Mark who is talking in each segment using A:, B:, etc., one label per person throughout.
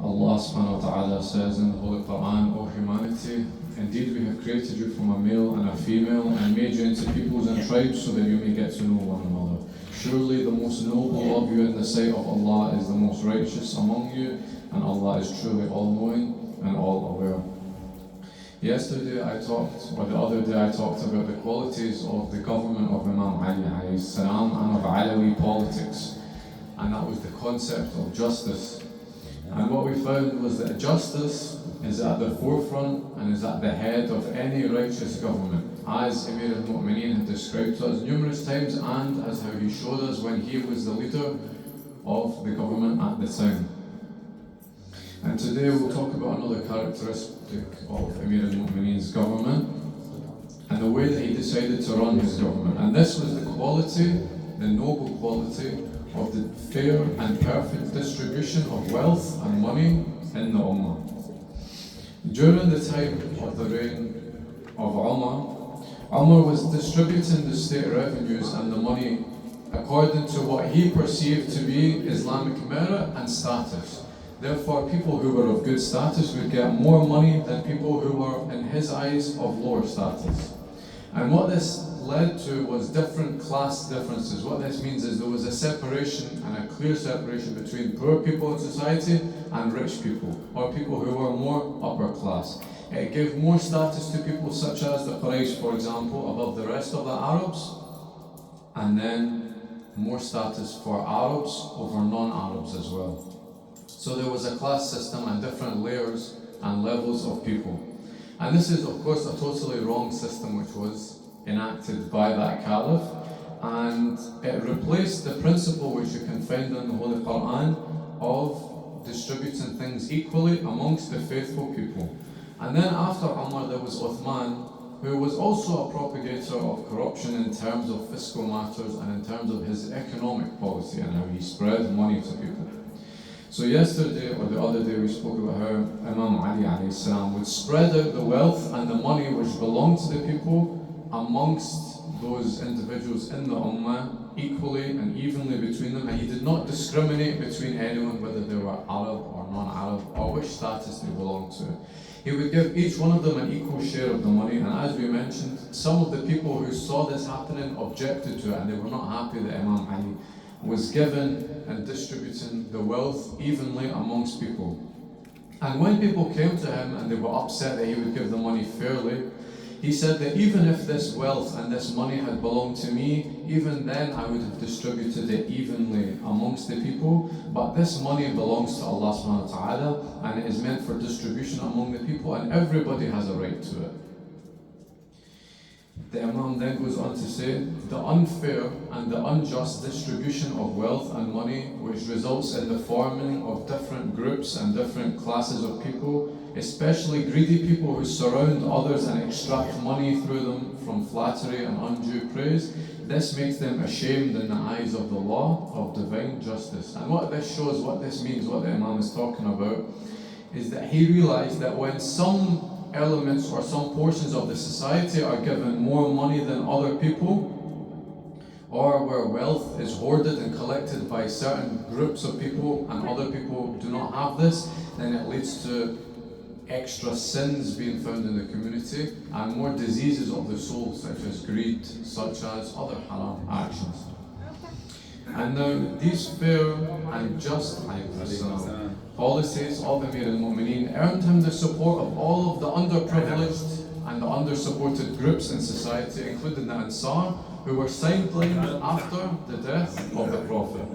A: Allah subhanahu wa ta'ala says in the Holy Quran, O humanity, indeed we have created you from a male and a female and made you into peoples and tribes so that you may get to know one another. Surely the most noble of you in the sight of Allah is the most righteous among you, and Allah is truly all-knowing and all-aware. Yesterday I talked, or the other day I talked about the qualities of the government of Imam Ali alayhi salam and of Alawi politics, and that was the concept of justice. And what we found was that justice is at the forefront and is at the head of any righteous government, as Amir al-Mu'mineen had described to us numerous times, and as how he showed us when he was the leader of the government at the time. And today we'll talk about another characteristic of Amir al-Mu'mineen's government and the way that he decided to run his government. And this was the quality, the noble quality of the fair and perfect distribution of wealth and money in the Ummah. During the time of the reign of Umar was distributing the state revenues and the money according to what he perceived to be Islamic merit and status. Therefore, people who were of good status would get more money than people who were, in his eyes, of lower status. And what this led to was different class differences. What this means is there was a separation and a clear separation between poor people in society and rich people, or people who were more upper class. It gave more status to people such as the Quraysh, for example, above the rest of the Arabs, and then more status for Arabs over non-Arabs as well. So there was a class system and different layers and levels of people. And this is, of course, a totally wrong system which was enacted by that caliph, and it replaced the principle which you can find in the Holy Quran of distributing things equally amongst the faithful people. And then after Umar there was Uthman, who was also a propagator of corruption in terms of fiscal matters and in terms of his economic policy and how he spread money to people. So yesterday or the other day we spoke about how Imam Ali alayhi salam would spread out the wealth and the money which belonged to the people amongst those individuals in the Ummah equally and evenly between them, and he did not discriminate between anyone whether they were Arab or non-Arab or which status they belonged to. He would give each one of them an equal share of the money, and as we mentioned, some of the people who saw this happening objected to it and they were not happy that Imam Ali was given and distributing the wealth evenly amongst people. And when people came to him and they were upset that he would give the money fairly, he said that even if this wealth and this money had belonged to me, even then I would have distributed it evenly amongst the people. But this money belongs to Allah subhanahu wa ta'ala, and it is meant for distribution among the people, and everybody has a right to it. The Imam then goes on to say, the unfair and the unjust distribution of wealth and money, which results in the forming of different groups and different classes of people, especially greedy people who surround others and extract money through them from flattery and undue praise, this makes them ashamed in the eyes of the law of divine justice. And what this shows, what this means, what the Imam is talking about, is that he realized that when some elements or some portions of the society are given more money than other people, or where wealth is hoarded and collected by certain groups of people and other people do not have this, then it leads to extra sins being found in the community and more diseases of the soul, such as greed, such as other haram actions. And now these fair and just policies of Amir al-Mu'mineen earned him the support of all of the underprivileged and the undersupported groups in society, including the Ansar, who were sidelined after the death of the Prophet.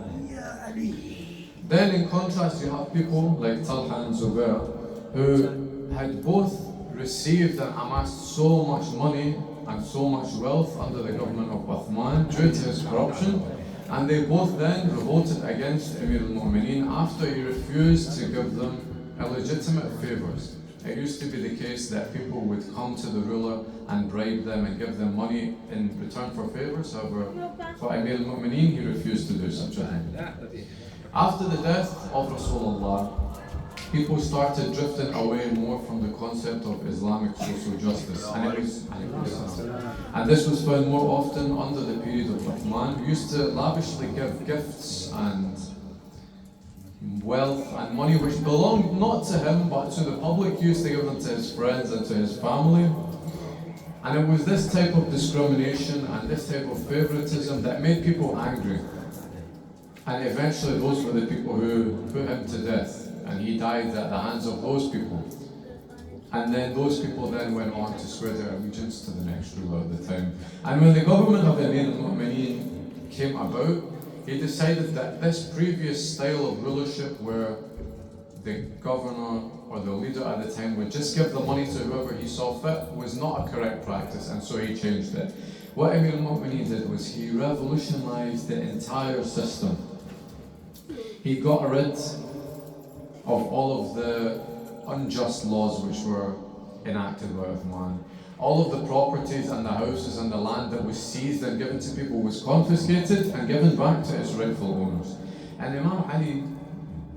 A: Then in contrast you have people like Talha and Zubair, who had both received and amassed so much money and so much wealth under the government of Uthman due to his corruption, and they both then revolted against Amir al-Mu'mineen after he refused to give them illegitimate favours. It used to be the case that people would come to the ruler and bribe them and give them money in return for favours. However, for Amir al-Mu'mineen, he refused to do such a thing. After the death of Rasulullah, people started drifting away more from the concept of Islamic social justice, and this was found more often under the period of Uthman, who used to lavishly give gifts and wealth and money which belonged not to him but to the public. He used to give them to his friends and to his family. And it was this type of discrimination and this type of favoritism that made people angry. And eventually those were the people who put him to death, and he died at the hands of those people. And then those people then went on to swear their allegiance to the next ruler at the time. And when the government of Amir al-Mu'mineen came about, he decided that this previous style of rulership where the governor or the leader at the time would just give the money to whoever he saw fit was not a correct practice, and so he changed it. What Amir al-Mu'mineen did was he revolutionized the entire system. He got rid of all of the unjust laws which were enacted by Uthman. All of the properties and the houses and the land that was seized and given to people was confiscated and given back to its rightful owners. And Imam Ali,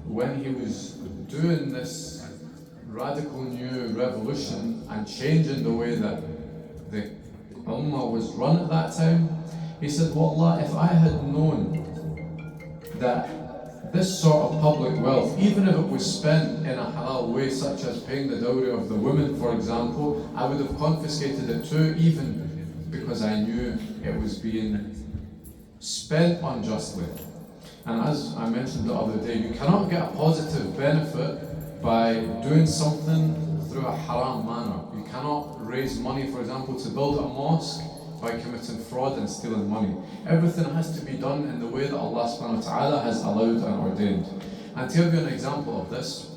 A: when he was doing this radical new revolution and changing the way that the Ummah was run at that time, he said, Wallah, if I had known that this sort of public wealth, even if it was spent in a halal way, such as paying the dowry of the women, for example, I would have confiscated it too, even because I knew it was being spent unjustly. And as I mentioned the other day, you cannot get a positive benefit by doing something through a haram manner. You cannot raise money, for example, to build a mosque by committing fraud and stealing money. Everything has to be done in the way that Allah subhanahu wa ta'ala has allowed and ordained. And to give you an example of this,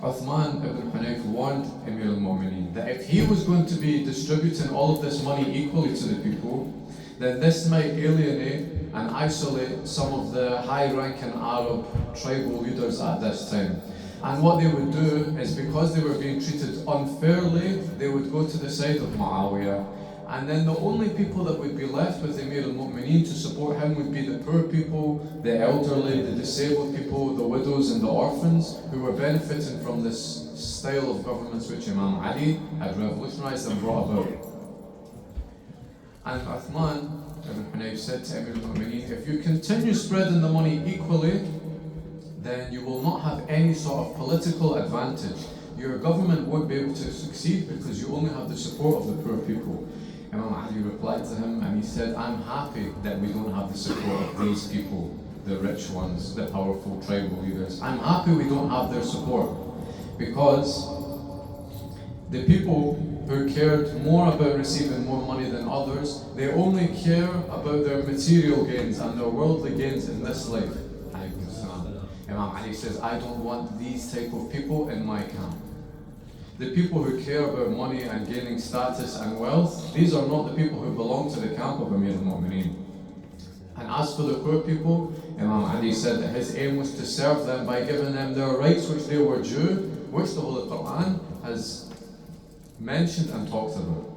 A: Uthman ibn Hunayf warned Amir al-Mu'mineen that if he was going to be distributing all of this money equally to the people, then this might alienate and isolate some of the high-ranking Arab tribal leaders at this time. And what they would do is, because they were being treated unfairly, they would go to the side of Muawiyah. And then the only people that would be left with Amir al-Mu'mineen to support him would be the poor people, the elderly, the disabled people, the widows and the orphans who were benefiting from this style of governance which Imam Ali had revolutionized and brought about. And Uthman ibn Hunayf said to Amir al-Mu'mineen, if you continue spreading the money equally, then you will not have any sort of political advantage. Your government won't be able to succeed because you only have the support of the poor people. Imam Ali replied to him and he said, I'm happy that we don't have the support of these people, the rich ones, the powerful tribal leaders. I'm happy we don't have their support, because the people who cared more about receiving more money than others, they only care about their material gains and their worldly gains in this life. Imam Ali says, I don't want these type of people in my camp. The people who care about money and gaining status and wealth, these are not the people who belong to the camp of Amir al-Mu'mineen. And as for the poor people, Imam Ali said that his aim was to serve them by giving them their rights which they were due, which the Holy Quran has mentioned and talked about.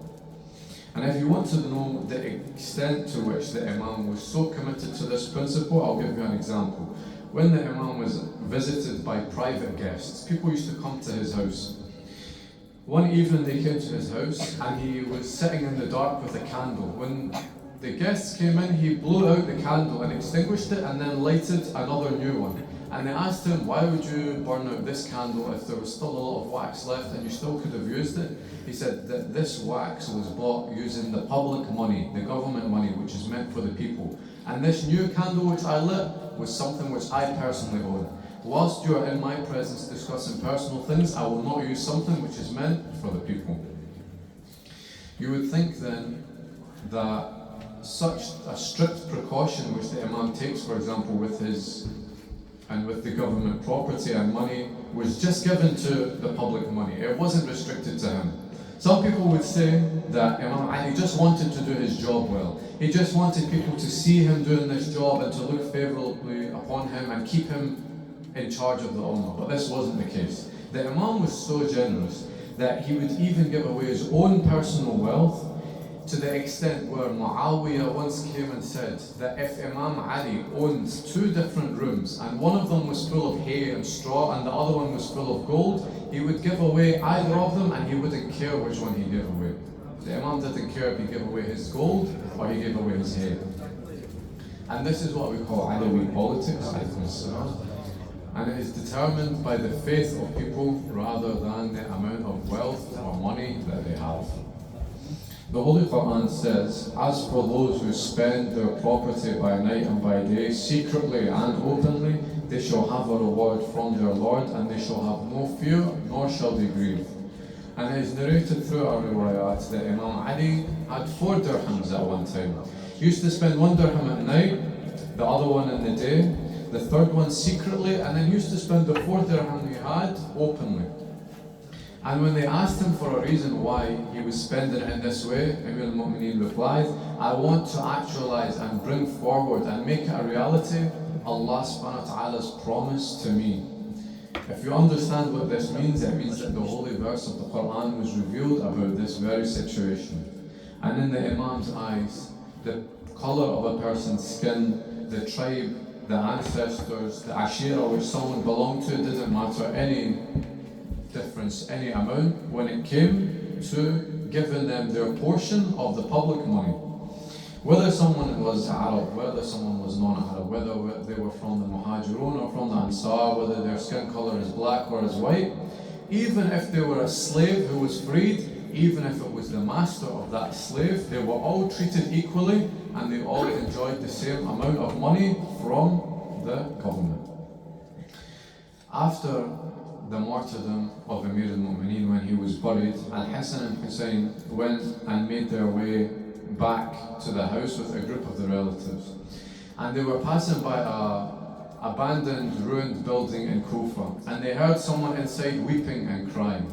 A: And if you want to know the extent to which the Imam was so committed to this principle, I'll give you an example. When the Imam was visited by private guests, people used to come to his house. One evening they came to his house and he was sitting in the dark with a candle. When the guests came in, he blew out the candle and extinguished it and then lighted another new one. And they asked him, why would you burn out this candle if there was still a lot of wax left and you still could have used it? He said that this wax was bought using the public money, the government money, which is meant for the people. And this new candle which I lit was something which I personally own. Whilst you are in my presence discussing personal things, I will not use something which is meant for the people. You would think then that such a strict precaution which the Imam takes, for example, with the government property and money, was just given to the public money. It wasn't restricted to him. Some people would say that Imam Ali just wanted to do his job well. He just wanted people to see him doing this job and to look favourably upon him and keep him in charge of the Ummah. But this wasn't the case. The Imam was so generous that he would even give away his own personal wealth, to the extent where Muawiyah once came and said that if Imam Ali owns two different rooms and one of them was full of hay and straw and the other one was full of gold, he would give away either of them and he wouldn't care which one he gave away. The Imam didn't care if he gave away his gold or he gave away his hay. And this is what we call Alawi politics. And it is determined by the faith of people rather than the amount of wealth or money that they have. The Holy Quran says, "As for those who spend their property by night and by day, secretly and openly, they shall have a reward from their Lord, and they shall have no fear, nor shall they grieve." And it is narrated through our riwayat that Imam Ali had 4 dirhams at one time. He used to spend 1 dirham at night, the other one in the day, the third one secretly, and then he used to spend the 4 dirham he had openly. And when they asked him for a reason why he was spending it in this way, Amir al-Mu'mineen replied, "I want to actualize and bring forward and make it a reality Allah subhanahu wa ta'ala's promise to me." If you understand what this means, it means that the holy verse of the Quran was revealed about this very situation. And in the Imam's eyes, the color of a person's skin, the tribe, the ancestors, the ashira which someone belonged to, didn't matter any difference, any amount, when it came to giving them their portion of the public money. Whether someone was Arab, whether someone was non-Arab, whether they were from the Muhajirun or from the Ansar, whether their skin color is black or is white, even if they were a slave who was freed, even if it was the master of that slave, they were all treated equally and they all enjoyed the same amount of money from the government. After the martyrdom of Amir al-Mu'mineen, when he was buried, Al-Hassan and Hussein went and made their way back to the house with a group of the relatives. And they were passing by a abandoned, ruined building in Kufa, and they heard someone inside weeping and crying.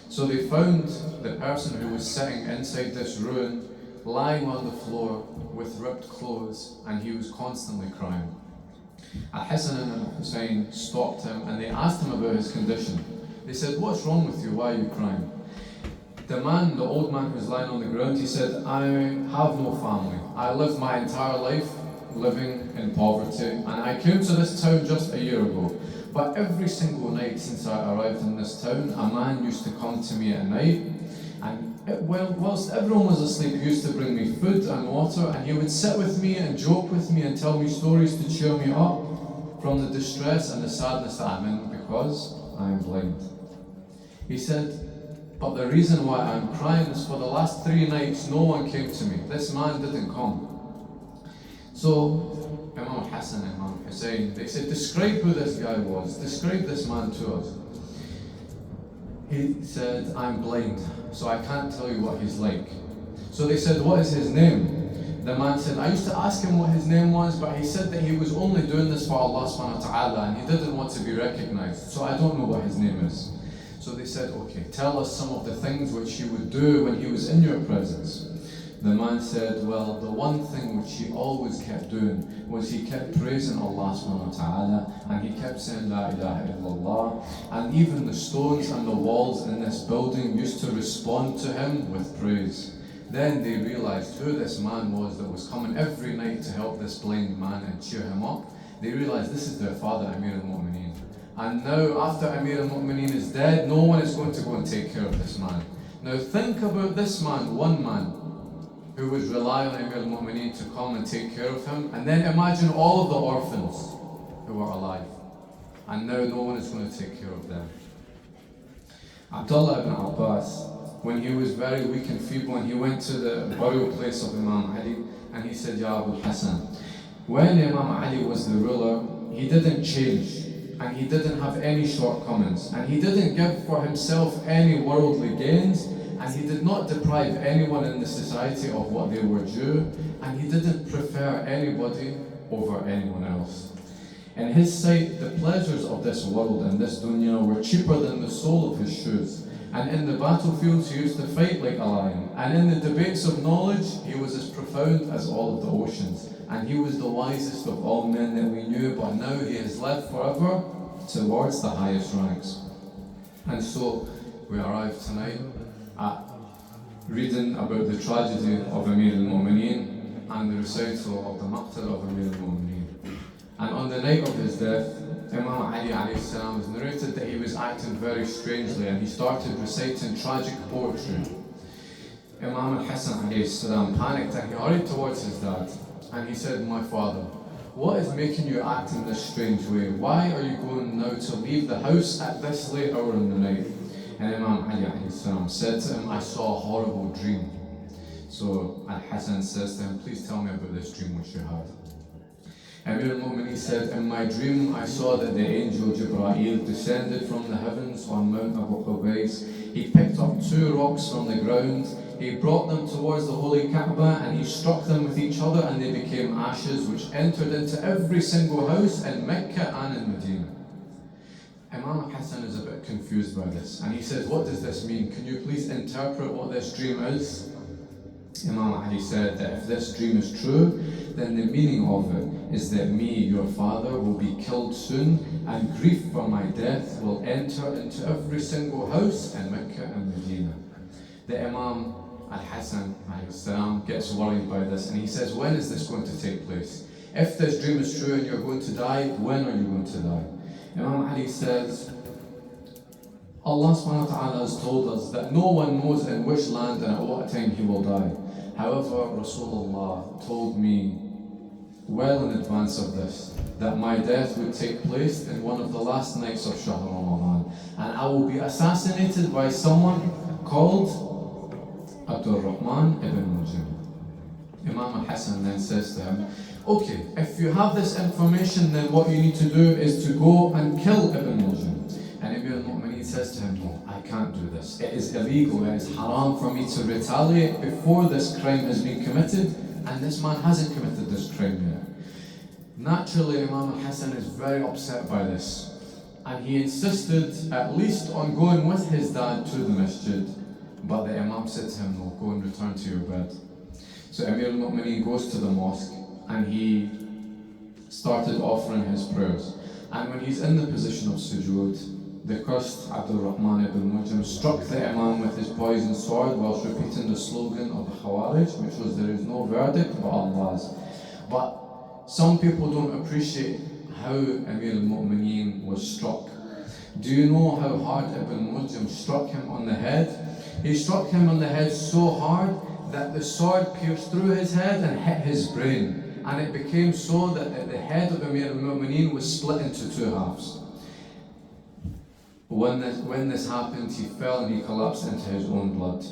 A: So they found the person who was sitting inside this ruin lying on the floor with ripped clothes, and he was constantly crying. Al-Hassan and Hussein stopped him and they asked him about his condition. They said, "What's wrong with you? Why are you crying?" The man, the old man who's lying on the ground, he said, "I have no family. I lived my entire life living in poverty, and I came to this town just a year ago. But every single night since I arrived in this town, a man used to come to me at night, and whilst everyone was asleep, he used to bring me food and water, and he would sit with me and joke with me and tell me stories to cheer me up from the distress and the sadness that I'm in because I am blind." He said, "But the reason why I'm crying is for the last 3 nights no one came to me. This man didn't come." So Imam Hassan and Imam Hussein, they said, "Describe who this guy was. Describe this man to us." He said, "I'm blind, so I can't tell you what he's like." So they said, "What is his name?" The man said, "I used to ask him what his name was, but he said that he was only doing this for Allah subhanahu wa ta'ala and he didn't want to be recognized, so I don't know what his name is." So they said, "Okay, tell us some of the things which he would do when he was in your presence." The man said, "Well, the one thing which he always kept doing was he kept praising Allah subhanahu wa ta'ala and he kept saying La ilaha illallah, and even the stones and the walls in this building used to respond to him with praise." Then they realized who this man was that was coming every night to help this blind man and cheer him up. They realized this is their father, Amir al-Mu'mineen. And now after Amir al-Mu'mineen is dead, no one is going to go and take care of this man. Now think about this man, one man, who would rely on Amir al-Mu'mineen to come and take care of him, and then imagine all of the orphans who are alive, and now no one is going to take care of them. Abdullah ibn Abbas, when he was very weak and feeble, and he went to the burial place of Imam Ali, and he said, "Ya Abu Hassan, when Imam Ali was the ruler, he didn't change, and he didn't have any shortcomings, and he didn't give for himself any worldly gains, and he did not deprive anyone in the society of what they were due, and he didn't prefer anybody over anyone else. In his sight, the pleasures of this world and this dunya were cheaper than the sole of his shoes, and in the battlefields he used to fight like a lion, and in the debates of knowledge he was as profound as all of the oceans, and he was the wisest of all men that we knew, but now he has led forever towards the highest ranks." And so we arrive tonight at reading about the tragedy of Amir al-Mu'mineen and the recital of the maqtal of Amir al-Mu'mineen. And on the night of his death, Imam Ali alayhi salam was narrated that he was acting very strangely and he started reciting tragic poetry. Imam al-Hassan alayhi salam panicked and he hurried towards his dad and he said, "My father, what is making you act in this strange way? Why are you going now to leave the house at this late hour in the night? And Imam Ali alayhi salam said to him, I saw a horrible dream. So Al-Hasan says to him, please tell me about this dream which you had. Amir al-Mu'mineen said, in my dream I saw that the angel Jibreel descended from the heavens on Mount Abu Qubays. He picked up 2 rocks from the ground, he brought them towards the holy Kaaba and he struck them with each other and they became ashes which entered into every single house in Mecca and in Medina. Imam Hassan is a bit confused by this and he says, what does this mean? Can you please interpret what this dream is? Imam Ali said that if this dream is true, then the meaning of it is that me, your father, will be killed soon and grief for my death will enter into every single house in Mecca and Medina. The Imam Al-Hasan gets worried by this and he says, when is this going to take place? If this dream is true and you're going to die, when are you going to die? Imam Ali says, Allah subhanahu wa ta'ala has told us that no one knows in which land and at what time he will die. However, Rasulullah told me well in advance of this that my death would take place in one of the last nights of Shahr Ramadan and I will be assassinated by someone called Abdul Rahman ibn Muljam. Imam al-Hasan then says to him, okay, if you have this information, then what you need to do is to go and kill Ibn Muljam. And Amir al-Mu'mineen says to him, no, I can't do this. It is illegal, it is haram for me to retaliate before this crime has been committed, and this man hasn't committed this crime yet. Naturally, Imam al-Hasan is very upset by this, and he insisted at least on going with his dad to the masjid, but the Imam said to him, no, go and return to your bed. So Amir al-Mu'mineen goes to the mosque, and he started offering his prayers. And when he's in the position of sujood, the cursed Abdul Rahman ibn Muljam struck the Imam with his poisoned sword whilst repeating the slogan of the Khawarij, which was, there is no verdict but Allah's. But some people don't appreciate how Amir al-Mu'mineen was struck. Do you know how hard Ibn Muljam struck him on the head? He struck him on the head so hard that the sword pierced through his head and hit his brain. And it became so that the head of Amir al-Mu'mineen was split into 2 halves. When this happened, he fell and he collapsed into his own blood.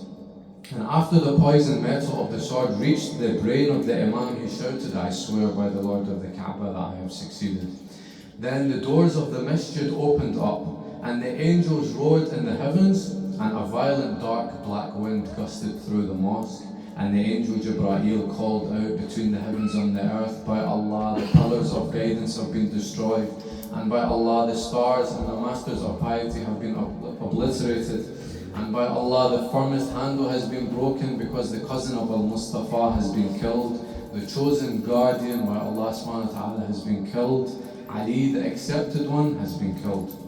A: And after the poisoned metal of the sword reached the brain of the Imam, he shouted, I swear by the Lord of the Kaaba that I have succeeded. Then the doors of the masjid opened up, and the angels roared in the heavens, and a violent dark black wind gusted through the mosque. And the angel Jibreel called out between the heavens and the earth, by Allah, the pillars of guidance have been destroyed, and by Allah, the stars and the masters of piety have been obliterated, and by Allah, the firmest handle has been broken because the cousin of al-Mustafa has been killed, the chosen guardian by Allah subhanahu wa ta'ala has been killed, Ali, the accepted one, has been killed.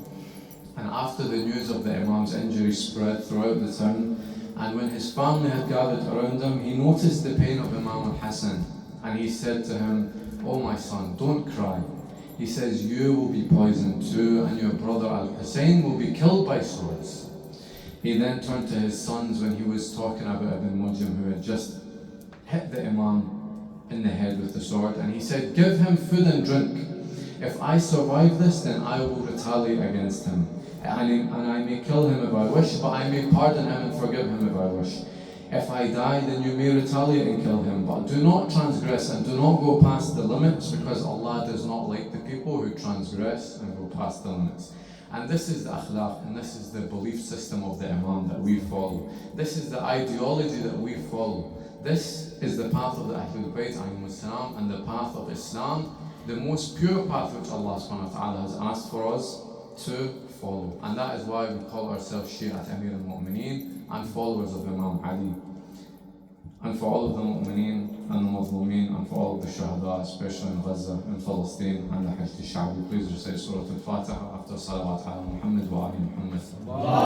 A: And after the news of the Imam's injury spread throughout the town, and when his family had gathered around him, he noticed the pain of Imam al-Hasan, and he said to him, oh my son, don't cry. He says, you will be poisoned too, and your brother al-Hussein will be killed by swords. He then turned to his sons when he was talking about Ibn Muljam, who had just hit the Imam in the head with the sword, and he said, give him food and drink. If I survive this, then I will retaliate against him. And I may kill him if I wish, but I may pardon him and forgive him if I wish. If I die, then you may retaliate and kill him, but do not transgress and do not go past the limits, because Allah does not like the people who transgress and go past the limits. And this is the akhlaq, and this is the belief system of the Imam that we follow. This is the ideology that we follow. This is the path of the Ahlul Bayt and the path of Islam, the most pure path which Allah subhanahu wa ta'ala has asked for us to follow. And that is why we call ourselves Shi'at Amir al-Mu'mineen and followers of Imam Ali. And for all of the Mu'mineen and the Mazlumeen and for all of the Shuhada, especially in Gaza and Palestine and the Hajj Sha'bi, please recite Surah Al-Fatiha after Salawat ala Muhammad wa Ali Muhammad.